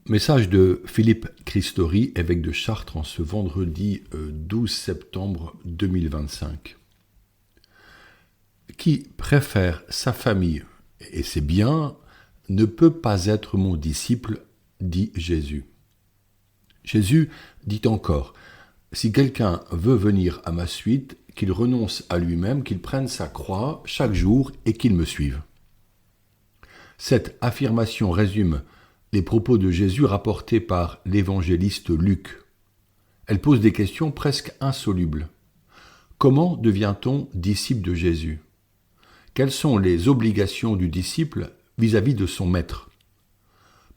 Message de Philippe Christori, évêque de Chartres, en ce vendredi 12 septembre 2025. Qui préfère sa famille et ses biens ne peut pas être mon disciple, dit Jésus. Jésus dit encore, si quelqu'un veut venir à ma suite, qu'il renonce à lui-même, qu'il prenne sa croix chaque jour et qu'il me suive. Cette affirmation résume les propos de Jésus rapportés par l'évangéliste Luc. Elle pose des questions presque insolubles. Comment devient-on disciple de Jésus ? Quelles sont les obligations du disciple vis-à-vis de son maître ?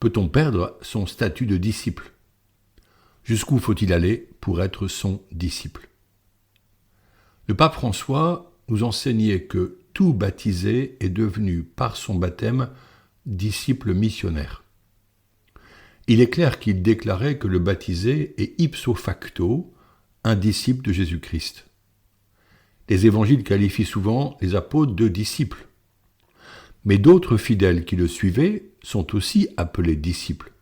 Peut-on perdre son statut de disciple ? Jusqu'où faut-il aller pour être son disciple ? Le pape François nous enseignait que tout baptisé est devenu par son baptême disciple missionnaire. Il est clair qu'il déclarait que le baptisé est ipso facto un disciple de Jésus-Christ. Les évangiles qualifient souvent les apôtres de disciples. Mais d'autres fidèles qui le suivaient sont aussi appelés disciples,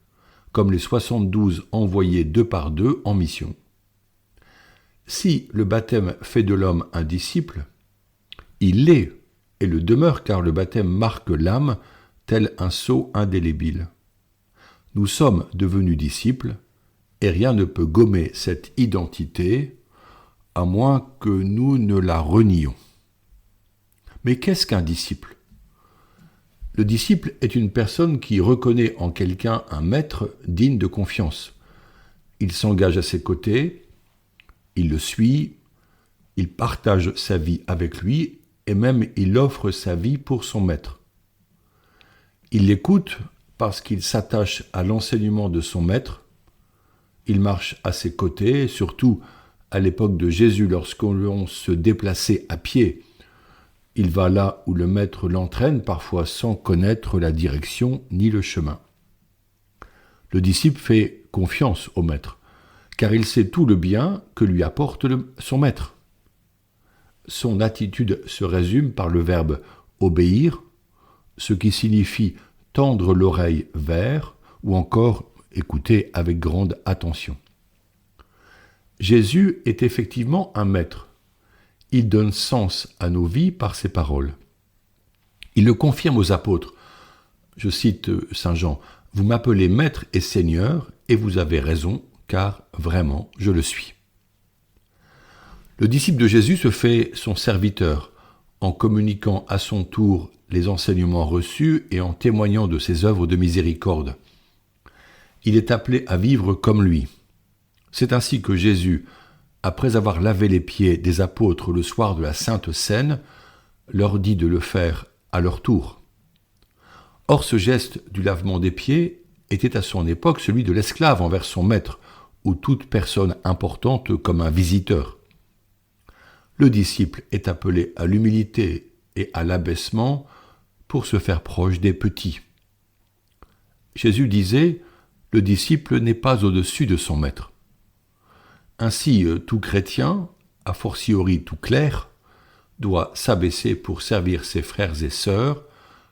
comme les 72 envoyés 2 par 2 en mission. Si le baptême fait de l'homme un disciple, il l'est et le demeure car le baptême marque l'âme tel un sceau indélébile. Nous sommes devenus disciples et rien ne peut gommer cette identité à moins que nous ne la renions. Mais qu'est-ce qu'un disciple ? Le disciple est une personne qui reconnaît en quelqu'un un maître digne de confiance. Il s'engage à ses côtés, il le suit, il partage sa vie avec lui et même il offre sa vie pour son maître. Il l'écoute parce qu'il s'attache à l'enseignement de son maître, il marche à ses côtés, surtout à l'époque de Jésus lorsqu'on se déplaçait à pied. Il va là où le maître l'entraîne, parfois sans connaître la direction ni le chemin. Le disciple fait confiance au maître, car il sait tout le bien que lui apporte son maître. Son attitude se résume par le verbe « obéir », ce qui signifie tendre l'oreille vers ou encore écouter avec grande attention. Jésus est effectivement un maître. Il donne sens à nos vies par ses paroles. Il le confirme aux apôtres. Je cite Saint Jean, « Vous m'appelez maître et seigneur, et vous avez raison, car vraiment je le suis. » Le disciple de Jésus se fait son serviteur, en communiquant à son tour les enseignements reçus et en témoignant de ses œuvres de miséricorde. Il est appelé à vivre comme lui. C'est ainsi que Jésus, après avoir lavé les pieds des apôtres le soir de la Sainte Seine, leur dit de le faire à leur tour. Or, ce geste du lavement des pieds était à son époque celui de l'esclave envers son maître, ou toute personne importante comme un visiteur. Le disciple est appelé à l'humilité et à l'abaissement pour se faire proche des petits. Jésus disait, le disciple n'est pas au-dessus de son maître. Ainsi, tout chrétien, a fortiori tout clerc, doit s'abaisser pour servir ses frères et sœurs,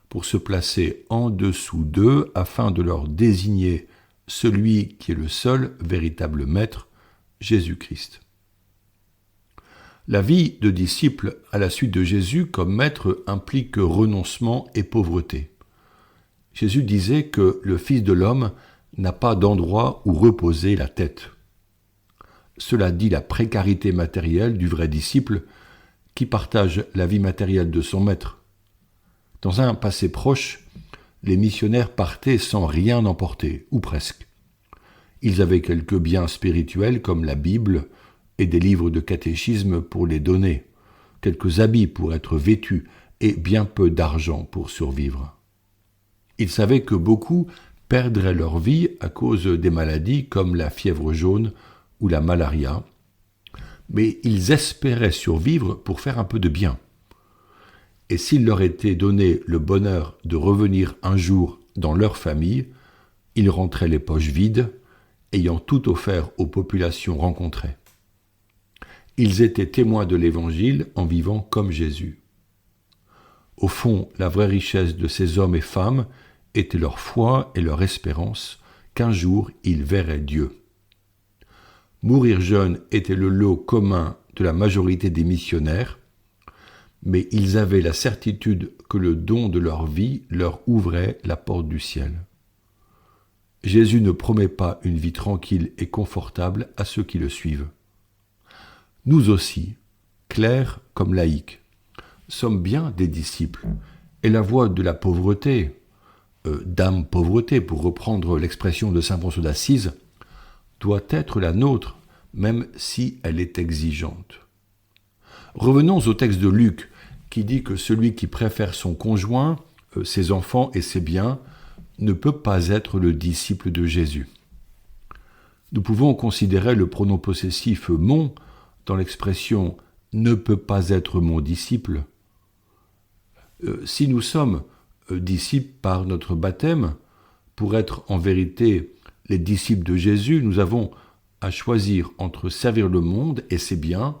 pour se placer en dessous d'eux afin de leur désigner celui qui est le seul véritable maître, Jésus-Christ. La vie de disciple à la suite de Jésus comme maître implique renoncement et pauvreté. Jésus disait que le Fils de l'homme n'a pas d'endroit où reposer la tête. Cela dit la précarité matérielle du vrai disciple qui partage la vie matérielle de son maître. Dans un passé proche, les missionnaires partaient sans rien emporter, ou presque. Ils avaient quelques biens spirituels comme la Bible et des livres de catéchisme pour les donner, quelques habits pour être vêtus et bien peu d'argent pour survivre. Ils savaient que beaucoup perdraient leur vie à cause des maladies comme la fièvre jaune ou la malaria, mais ils espéraient survivre pour faire un peu de bien. Et s'il leur était donné le bonheur de revenir un jour dans leur famille, ils rentraient les poches vides, ayant tout offert aux populations rencontrées. Ils étaient témoins de l'Évangile en vivant comme Jésus. Au fond, la vraie richesse de ces hommes et femmes était leur foi et leur espérance, qu'un jour il verrait Dieu. Mourir jeune était le lot commun de la majorité des missionnaires, mais ils avaient la certitude que le don de leur vie leur ouvrait la porte du ciel. Jésus ne promet pas une vie tranquille et confortable à ceux qui le suivent. Nous aussi, clercs comme laïcs, sommes bien des disciples, et la voie de la pauvreté, d'âme pauvreté pour reprendre l'expression de saint François d'Assise, doit être la nôtre, même si elle est exigeante. Revenons au texte de Luc, qui dit que celui qui préfère son conjoint, ses enfants et ses biens, ne peut pas être le disciple de Jésus. Nous pouvons considérer le pronom possessif « mon » dans l'expression « ne peut pas être mon disciple ». Si nous sommes disciples par notre baptême, pour être en vérité les disciples de Jésus, nous avons à choisir entre servir le monde et ses biens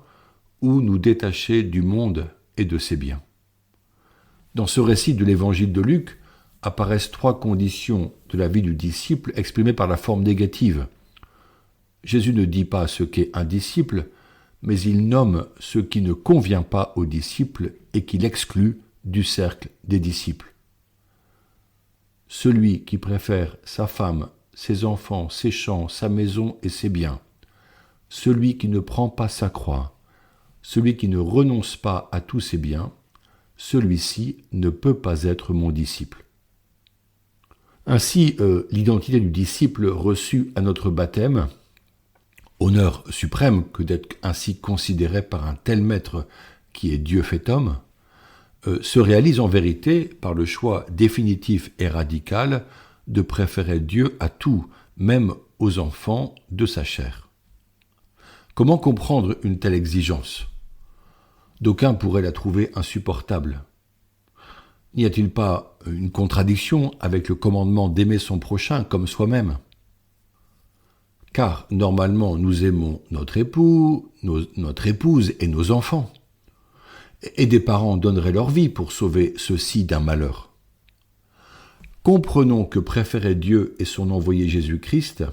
ou nous détacher du monde et de ses biens. Dans ce récit de l'évangile de Luc apparaissent 3 conditions de la vie du disciple exprimées par la forme négative. Jésus ne dit pas ce qu'est un disciple, mais il nomme ce qui ne convient pas au disciple et qui l'exclut du cercle des disciples. Celui qui préfère sa femme, ses enfants, ses champs, sa maison et ses biens, celui qui ne prend pas sa croix, celui qui ne renonce pas à tous ses biens, celui-ci ne peut pas être mon disciple. Ainsi, l'identité du disciple reçue à notre baptême, honneur suprême que d'être ainsi considéré par un tel maître qui est Dieu fait homme, se réalise en vérité par le choix définitif et radical de préférer Dieu à tout, même aux enfants de sa chair. Comment comprendre une telle exigence ? D'aucuns pourraient la trouver insupportable. N'y a-t-il pas une contradiction avec le commandement d'aimer son prochain comme soi-même ? Car normalement nous aimons notre époux, notre épouse et nos enfants. Et des parents donneraient leur vie pour sauver ceux-ci d'un malheur. Comprenons que préférer Dieu et son envoyé Jésus-Christ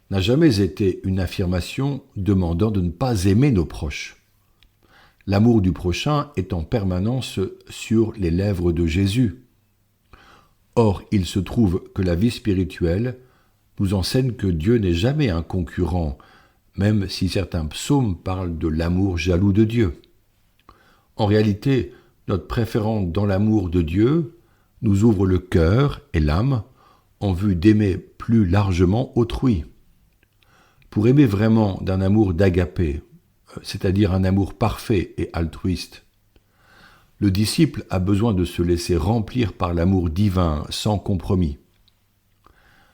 n'a jamais été une affirmation demandant de ne pas aimer nos proches. L'amour du prochain est en permanence sur les lèvres de Jésus. Or, il se trouve que la vie spirituelle nous enseigne que Dieu n'est jamais un concurrent, même si certains psaumes parlent de l'amour jaloux de Dieu. En réalité, notre préférence dans l'amour de Dieu nous ouvre le cœur et l'âme en vue d'aimer plus largement autrui. Pour aimer vraiment d'un amour d'agapé, c'est-à-dire un amour parfait et altruiste, le disciple a besoin de se laisser remplir par l'amour divin sans compromis.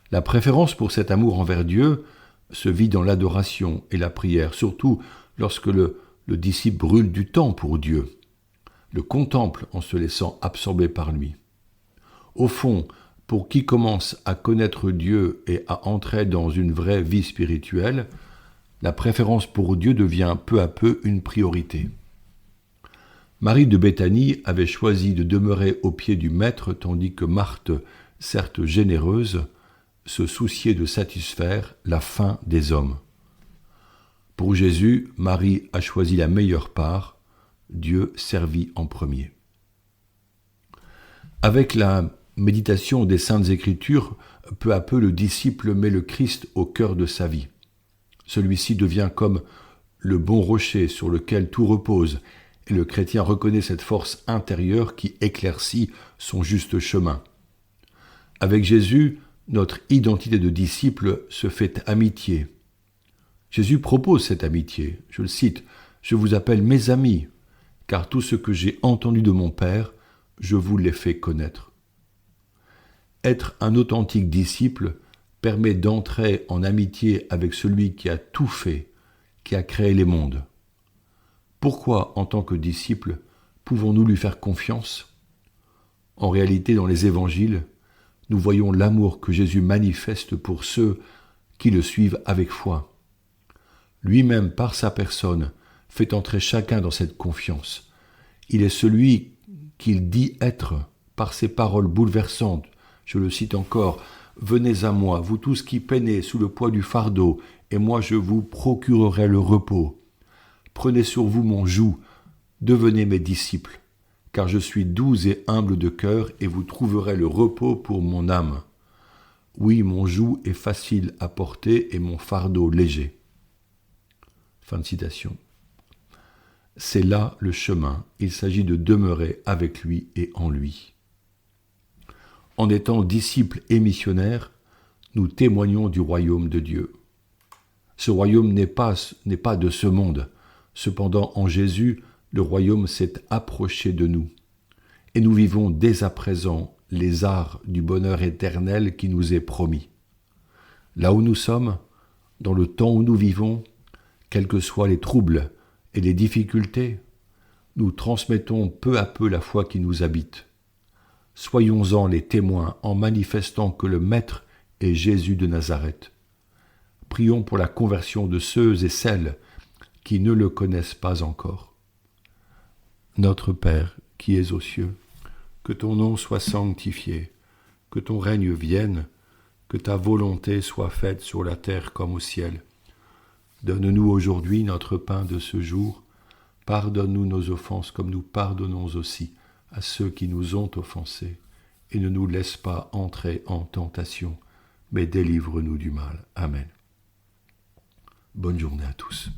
La préférence pour cet amour envers Dieu se vit dans l'adoration et la prière, surtout lorsque le disciple brûle du temps pour Dieu, le contemple en se laissant absorber par lui. Au fond, pour qui commence à connaître Dieu et à entrer dans une vraie vie spirituelle, la préférence pour Dieu devient peu à peu une priorité. Marie de Béthanie avait choisi de demeurer aux pieds du Maître, tandis que Marthe, certes généreuse, se souciait de satisfaire la faim des hommes. Pour Jésus, Marie a choisi la meilleure part, Dieu servit en premier. Avec la méditation des Saintes Écritures, peu à peu le disciple met le Christ au cœur de sa vie. Celui-ci devient comme le bon rocher sur lequel tout repose, et le chrétien reconnaît cette force intérieure qui éclaircit son juste chemin. Avec Jésus, notre identité de disciple se fait amitié. Jésus propose cette amitié. Je le cite, « Je vous appelle mes amis, car tout ce que j'ai entendu de mon Père, je vous l'ai fait connaître. » Être un authentique disciple permet d'entrer en amitié avec celui qui a tout fait, qui a créé les mondes. Pourquoi, en tant que disciples, pouvons-nous lui faire confiance ? En réalité, dans les évangiles, nous voyons l'amour que Jésus manifeste pour ceux qui le suivent avec foi. Lui-même, par sa personne, fait entrer chacun dans cette confiance. Il est celui qu'il dit être par ses paroles bouleversantes. Je le cite encore, Venez à moi, vous tous qui peinez sous le poids du fardeau, et moi je vous procurerai le repos. Prenez sur vous mon joug, devenez mes disciples, car je suis doux et humble de cœur, et vous trouverez le repos pour mon âme. Oui, mon joug est facile à porter et mon fardeau léger. » Fin de citation. C'est là le chemin, il s'agit de demeurer avec lui et en lui. En étant disciples et missionnaires, nous témoignons du royaume de Dieu. Ce royaume n'est pas de ce monde. Cependant, en Jésus, le royaume s'est approché de nous. Et nous vivons dès à présent les arts du bonheur éternel qui nous est promis. Là où nous sommes, dans le temps où nous vivons, quels que soient les troubles et les difficultés, nous transmettons peu à peu la foi qui nous habite. Soyons-en les témoins en manifestant que le Maître est Jésus de Nazareth. Prions pour la conversion de ceux et celles qui ne le connaissent pas encore. Notre Père qui es aux cieux, que ton nom soit sanctifié, que ton règne vienne, que ta volonté soit faite sur la terre comme au ciel. Donne-nous aujourd'hui notre pain de ce jour. Pardonne-nous nos offenses comme nous pardonnons aussi à ceux qui nous ont offensés. Et ne nous laisse pas entrer en tentation, mais délivre-nous du mal. Amen. Bonne journée à tous.